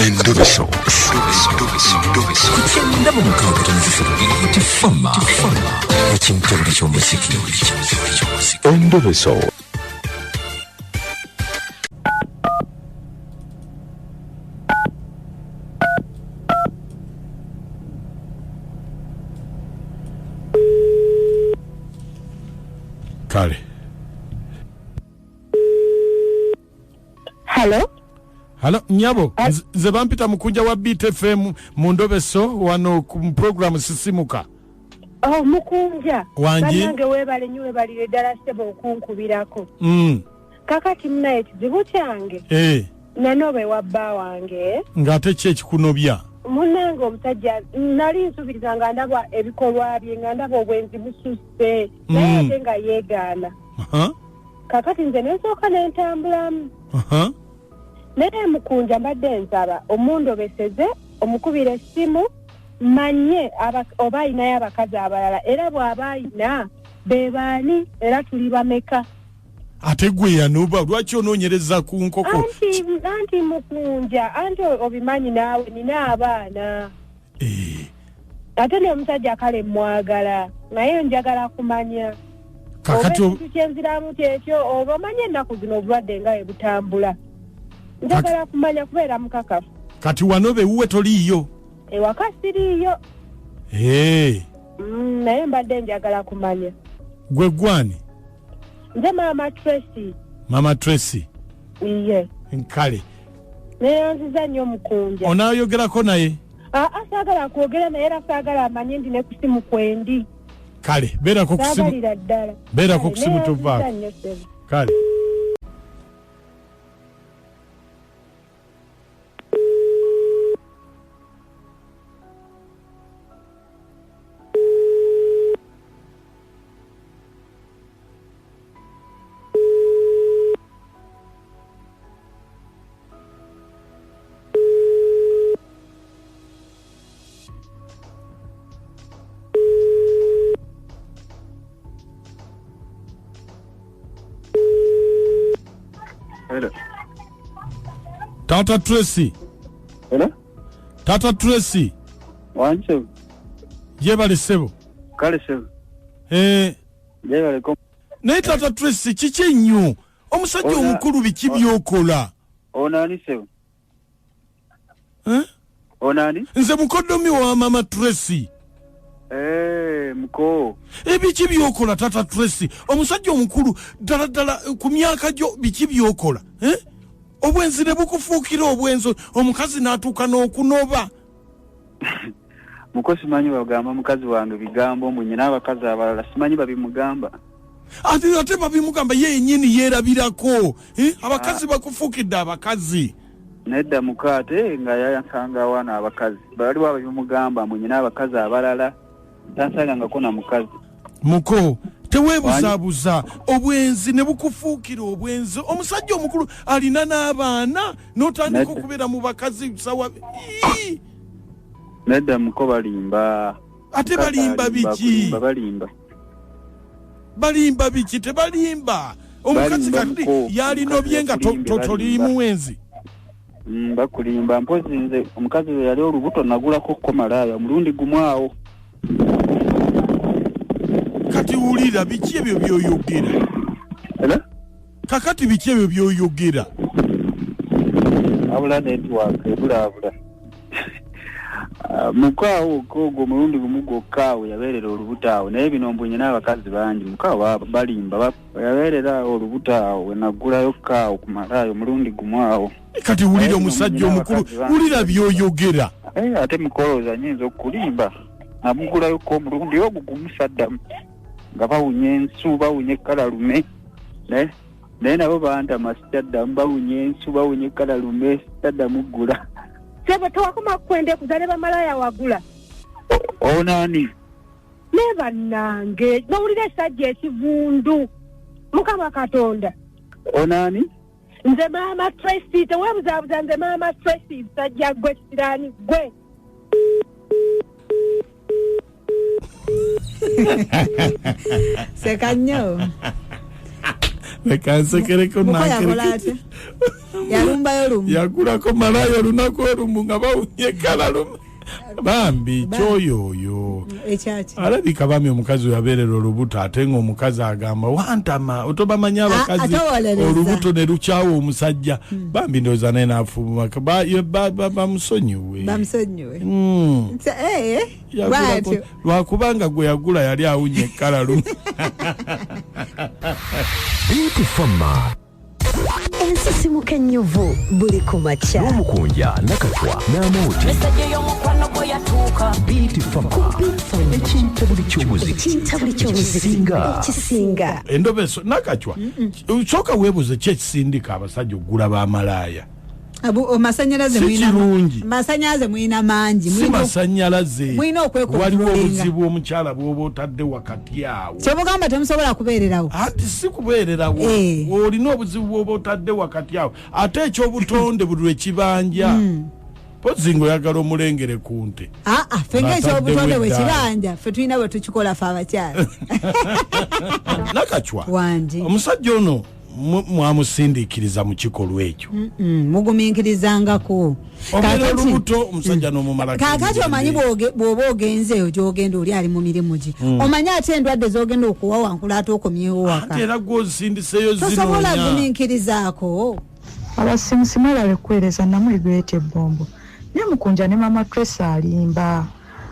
Endobeso. Kugenda mu mukago tifama. Ekintu eky'omuziki. Endobeso. Kale. Hello, nyabo. Nze bampita Mukunja wa BTFM mu Ndobeso wano ku program Sisimuka. Oh, Mukunja. Wanji. Banange webale nywe balire ddala sebo okunkubirako. Kakati muna ekizibu kyange. Nanobe wabba wange. Ngate kye kikunobya. Munange omusajja nali nsubiriza nga ndaba ebikolwa bye nga ndaba obwenzi bususse. Naye ate nga yeegaana. Kakati nze nensooka n'entambulamu. Naye Mukunja mbadde nsaba omundobeseze omukubira essimu manye oba ayinayo abakazi abalala era bw'aba ayina be baani era tuli bameka. Ate gwe yanuba lwaki onoonyereza ku nkoko? Anti Mukunja, anti obimanyi naawe nina abaana. Ate ne omusajja kale mwagala naye njagala kumanya kakati oba kyenziramu kyekyo oba omanye ennaku zino obulwadde nga bwe butambula. Njagala kumanya kubeera mukakafu. Kati wanobe uwe toliiyo? Ewaka siriiyo. Naye mbadde njagala kumanya. Gwe gwani? Nze Mama Tracy. Mama Tracy? Iye. Nkale. Neyanziza nnyo Mukunja. Onaayogerako naye? Saagala kwogera naye era saagala amanye ndi ne kusimu kwendi. Kale, beerako kusimu. Saagalira ddala. Beerako kusimu tuvaako. Kale. Tata Tracy. Hello? Tata Tracy. Wancho. Jebale sebo. Kale sebo. Jebale kom. Naye Tata Tracy kiki nnyo? Omusajja omukulu biki byokola? Onani sebo. Onani? Nze mukoddomi wa Mama Tracy. Muko. Biki byokola Tata Tracy? Omusajja omukulu ddala ku myaka gyo biki byokola? Obwenzi ne bukufuukira obwenzo omukazi n'atuuka n'okunoba. Muko simanyi bagamba mukazi wange bigambo mwenye n'abakazi abalala simanyi babimugamba. Ate babimugamba ye yennyini yeerabirako. Abakazi bakufuukidde abakazi. Nedda mukaate nga yayansanga awaana abakazi. Baliwo ababimugamba mwenye n'abakazi abalala. Tansangangako na mukazi. Muko. Teweebuzaabuza obwenzi ne bukufuukira obwenzi. Omusajja omukulu alina n'abaana n'otandika okubeera mu bakazi sawa. Nedda Muko balimba. Ate balimba biki? Balimba biki? Tebalimba. Omukazi kati yalinobye nga toli muwenzi. Bakulimba mpozi nze omukazi we yali olubuto nagulako ko Malaaya Omulundi gumu awo. Kati ulira biki ebyo byoyogera? Kakati biki ebyo byoyogera? Abula network ebula. Mukaawo kogo Omulundi gumu Gwoka yabeerera olubuto awo naye bino mbwenye n'abakazi bangi mukaawo balimba yabeerera olubuto awo nagulayo kaawo ku Malaaya Omulundi gumu awo. Kati ulira omusajja omukulu ulira byoyogera. Ate mukoloza nyinza okulimba namugulayo ko Omulundi ogumu saddamu. Nga bawunye ensu bawunye kalalume naye nabo banta masitaddamu bawunye ensu bawunye kalalume sitaddamu ggula. Sebo tewakoma kwende kuzale bamalaaya wagula. Onani? Ne bannange bawulira esajja ekivundu. Mukama Katonda. Onani? Nze Mama Tracy teweebuzaabuza nze Mama Tracy sajja gwe siraani gwe. Seka nnyo. Leka nsekereko nakere. Yarumba olumu. Yagulako Malaaya olunaku olumu nga bawunye kala lumu. Bambi choyoyo. Echachi. Alabika bami omukazi yabeerera olubuto ate ng'omukazi agamba wantama otobamanya abakazi olubuto ne lukyawo omusajja. Bambi ndowooza naye n'afuluma bamusonyiwe. Bamusonyiwe. Lwakubanga gwe yagula yali awunye ekkala lumu. Fama ensisimuka ennyuvu buli ku makya Mukunja nakatwa n'amooti mesaje y'omukwano gwe yatuuka Beat Fama ekintabuli ky'omuziki ekisinga Endobeso nakatwa soka weebuze kye kisindika abasajja oggula ba Malaaya. Abu masanyalaze mwina masanyalaze mwina manji mwina masanyalaze mwina okwekola waliwo obuzibu omukyala bw'oba otadde wakati awo kyebugamba temusobola kubeererawo ati si kubeererawo olina obuzibu bw'oba otadde wakati awo ate ekyobutonde buli lwekibanja pozingo yagala omulengere ku nte fenga ekyobutonde bwekibanja fe tulina bwe tukikola fe abakyala nakachwa wangi omusajja ono mwamusindikiriza mu kikolwa ekyo mugumiikirizangako olubuto omusajja n'omumala kakati omanyi bw'oba ogenzeeyo gy'ogenda oli ali mu mirimu gye omanyi ate endwadde z'ogenda okuwa wankula ate okomyewo waka ate era gw'ozindiseyo zinoonya tosobola gumiikirizaako abasimusimu balekwereza namuli gwete ebbombo ne Mukunja ne mama Tracy alimba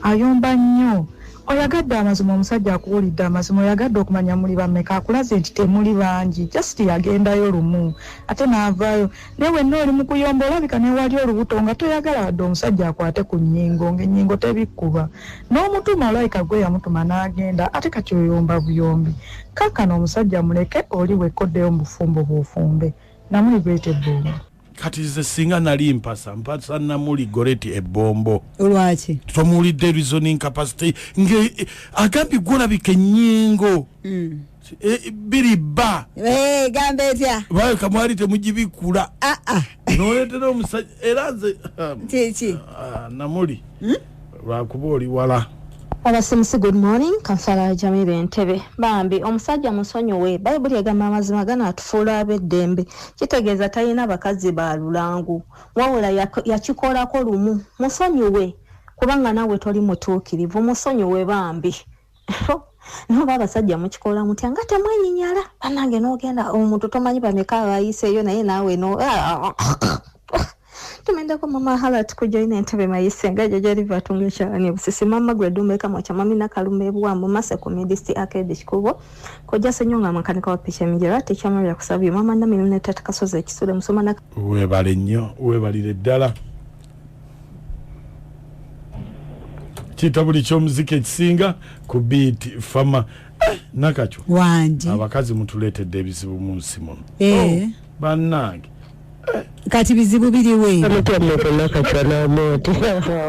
ayomba nnyo oyagadde amazima omusajja akuwulidde amazima oyagadde okumanya muli bameka akulaze nti temuli bangi just yagendayo lumu ate n'avaayo newe n'oli mu kuyomba olabika newali olubuto nga toyagala wadde omusajja akwate ku nnyingo ng'ennyingo tebikkuba n'omutuma olayika gwe yamutuma n'agenda ate kati oyomba buyombi kaakano omusajja muleke oli wekkoddeyo mu bufumbo bw'ofumbe namuli gwete ebbombo kati ze singa nali mpasa namuli goreti ebbombo olwaki tomuwulidde reasoning capacity nge agambi gwolabika ennyingo biriba gamba etya bayo kamwali temugibikula noletera omusajja era nze kiki namuli lwakuba oli wala Abasimusi good morning Kampala Jamire Ntebe bambi omusajja musonyiwe Bible egamba amazima gana atufuula abeddembe kitegeeza talina bakazi ba lulangu wawula yakikolako lumu musonyiwe kubanga nawe toli mutuukirivu musonyiwe bambi noba abasajja mukikola mutya nga temwenyinyala bannange n'ogenda omuntu tomanyi bameka abayiseeyo naye naawe no tumendako mama hala tukujoine Ntebe mayisenga jajali vatunge cyane busisi mama gwedume kama cha mami nakalume bwambo mase community arcade kikubo koja senyonga makanika wa picha mijerati chama ya kusabi mama na minune tatakasoza ekisule musoma na webale nnyo webalire ddala kitabuli ky'omuziki ekisinga ku Beat Fama nakachwa wangi abakazi mutuleetedde ebizibu mu nsi muno bannange kati bizibu biriwe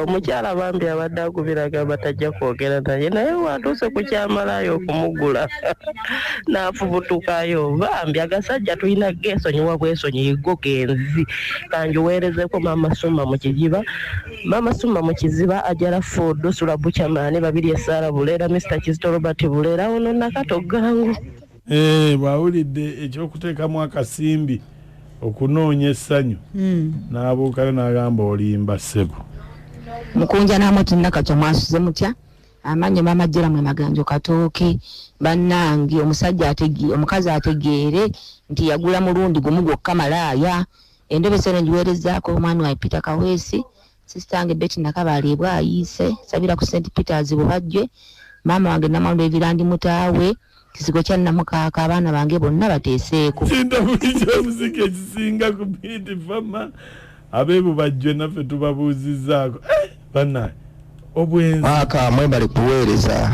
omukyala bambi abadde agubiraga batajja kwogera naye naye watuuse ku kyamalayo okumugula n'afubutukayo bambi agasajja tulina gesonyiwa bwesonyiyigo genzi kanjuweerezeko mama Summa mu kiziba mama Summa mu kiziba ajala food sula buchamani babiri esara bulera Mr. Kizito Robert bulera ono nakato gangu bawulidde ekyokuteekamu akasimbi okunoonya essanyu n'abuukana n'agamba olimba ssebo Mukunja n'amoti nakatwa mwasuze mutya amanye mama jjera mwe maganjo katooke bannange omukazi ategeere nti yagula mulundi gumu gwokka Malaaya Endobeso ngiweerezaako omwami wa Peter Kaweesi sistange Betty Nakabalibwa ayiise sabira ku St. Peters bubajje mama wange namawulire ebirandi mutaawe kisigo kya namukaaka abaana bange bonna bateeseeko kindabulijo omuziki ekisinga ku Beat Fama abeebu bajjwe naffe tubabuuzizaako bannaye obwenzi aka mwebali kuweereza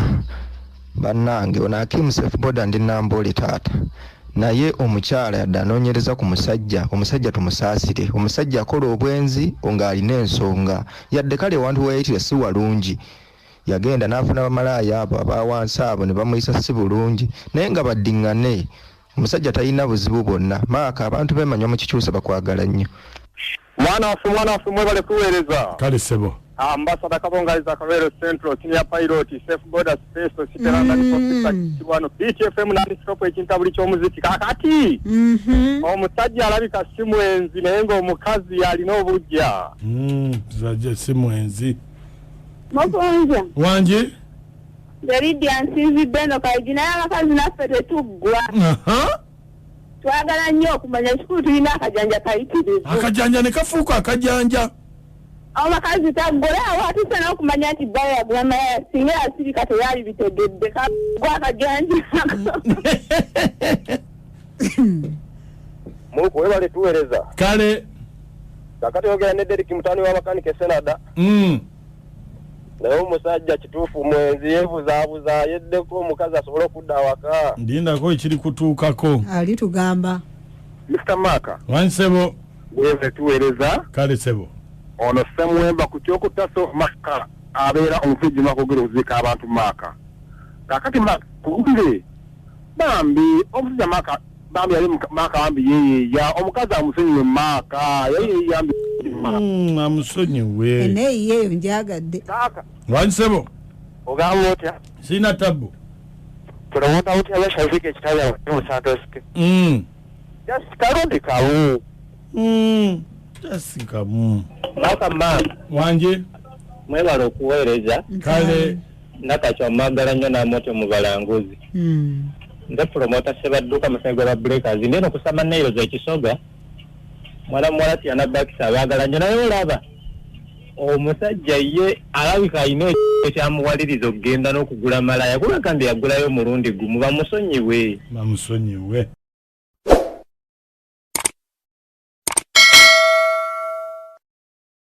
bannange ono akimusefu boda ndi Namboli taata naye omukyala yadde anoonyereza ku omusajja tumusaasire omusajja akola obwenzi nga alina ensonga yadde kale wantu wayitire si walungi yagenda n'afuna bamalaaya abo abawansi abo ne bamuyisa si bulungi naye nga baddiŋŋane omusajja talina buzibu bwonna maaka abantu bemanya mu kikyusa bakwagala nnyo mwana waffe mwebale kuweereza kale sebo Ambassador Kabongaiza Kawero Central Senior Pilot Safe Border Space Siteranda Kiwano BTFM na stop ekintabuli ky'omuziki kakati omusajja alabika simwenzi naye ng'omukazi alina obujja zaje simwenzi Mukunja wanje Radiant nzidde no kayigina y'abakazi naffe tetuggwa twagala nnyo okumanya kikulu tulina akajanja kayitirivu akajanja ne kafuuka akajanja abakazi taggula awo atuse n'okumanya nti bbala yagula Malaaya singa yasirika teyali bitegedde kagwa akajanja Muku webale tuweereza kale kakati yogera ne Derek mutani wa makanike Senada naye omusajja kituufu mwenzi yeebuzaabuza yeddeko omukazi asobole okudda awaka ndindako ekiri kutuukako ali tugamba Mr. Maka wansebo webale tuweereza kale sebo ono semwemba ku kyokutaso Maka abeera omusajja makogere okuzika abantu Maka kakati Maka kuwulire bambi omusajja Maka bambi yali Maka bambi yeeya omukazi amusonyiwe Maka yeeyambi amusonyiwe eneeyeeyo njagadde wansebo ogamba otya sina tabu tulowooza otya abashavika ekitali omusantosike jasikalundi kawu jasikamu Maka wanje mwebala okuweereza kale nakakyo mwagala nnyo n'amotyo mu balanguzi nze promota Sebadduka Masenge wa Breakers ndeno kusama nailo za Kisoga mwana mwalati yanabakisa abagala nnyo naye olaba omusajja ye alabika alina ekyamuwaliriza okugenda n'okugula Malaaya kuba kandi yagulayo Omulundi gumu bamusonyiwe